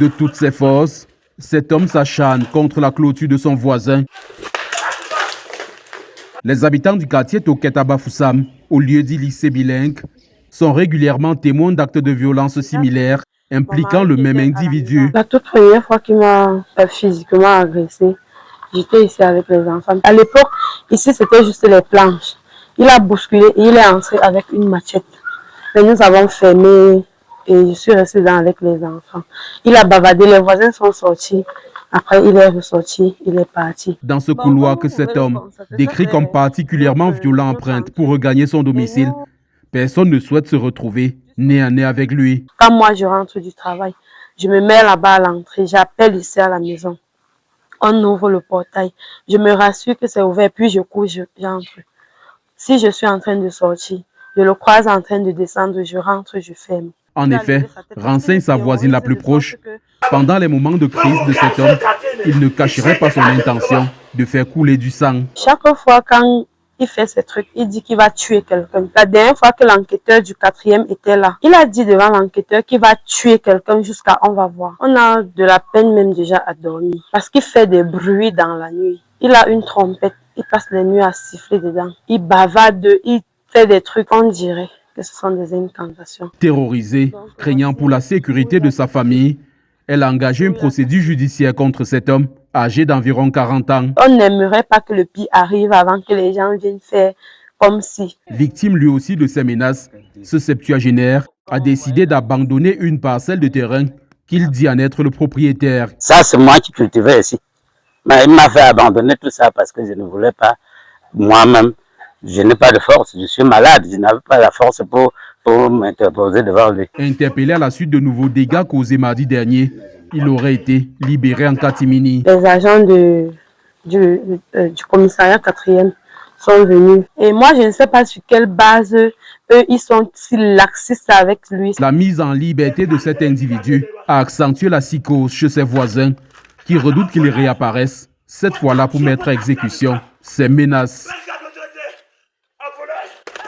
De toutes ses forces, cet homme s'acharne contre la clôture de son voisin. Les habitants du quartier Toket Bafoussam, au lieu dit lycée bilingue, sont régulièrement témoins d'actes de violence similaires impliquant le même individu. La toute première fois qu'il m'a physiquement agressé, j'étais ici avec les enfants. À l'époque, ici c'était juste les planches. Il a bousculé et il est entré avec une machette. Mais nous avons fermé et je suis restée dedans avec les enfants. Il a bavardé, les voisins sont sortis. Après, il est ressorti, il est parti. Dans ce couloir que cet homme décrit comme particulièrement violent emprunte pour regagner son domicile, personne ne souhaite se retrouver nez à nez avec lui. Quand moi je rentre du travail, je me mets là-bas à l'entrée, j'appelle ici à la maison. On ouvre le portail, je me rassure que c'est ouvert, puis je cours, j'entre. Si je suis en train de sortir, je le croise en train de descendre, je rentre, je ferme. En effet, renseigne sa voisine la plus proche, pendant les moments de crise de cet homme, il ne cacherait pas son intention de faire couler du sang. Chaque fois quand il fait ces trucs, il dit qu'il va tuer quelqu'un. La dernière fois que l'enquêteur du 4e était là, il a dit devant l'enquêteur qu'il va tuer quelqu'un jusqu'à on va voir. On a de la peine même déjà à dormir parce qu'il fait des bruits dans la nuit. Il a une trompette, il passe les nuits à siffler dedans. Il bavarde, il fait des trucs, on dirait que ce sont des incantations. Terrorisée, craignant pour la sécurité de sa famille, elle a engagé une procédure judiciaire contre cet homme, âgé d'environ 40 ans. On n'aimerait pas que le pire arrive avant que les gens viennent faire comme si. Victime lui aussi de ces menaces, ce septuagénaire a décidé d'abandonner une parcelle de terrain qu'il dit en être le propriétaire. Ça, c'est moi qui cultivais ici. Mais il m'a fait abandonner tout ça parce que je ne voulais pas moi-même. Je n'ai pas de force, je suis malade, je n'avais pas la force pour m'interposer devant lui. Interpellé à la suite de nouveaux dégâts causés mardi dernier, il aurait été libéré en catimini. Les agents du commissariat 4e sont venus. Et moi, je ne sais pas sur quelle base eux, ils sont si laxistes avec lui. La mise en liberté de cet individu a accentué la psychose chez ses voisins qui redoutent qu'il réapparaisse, cette fois-là pour mettre à exécution ses menaces.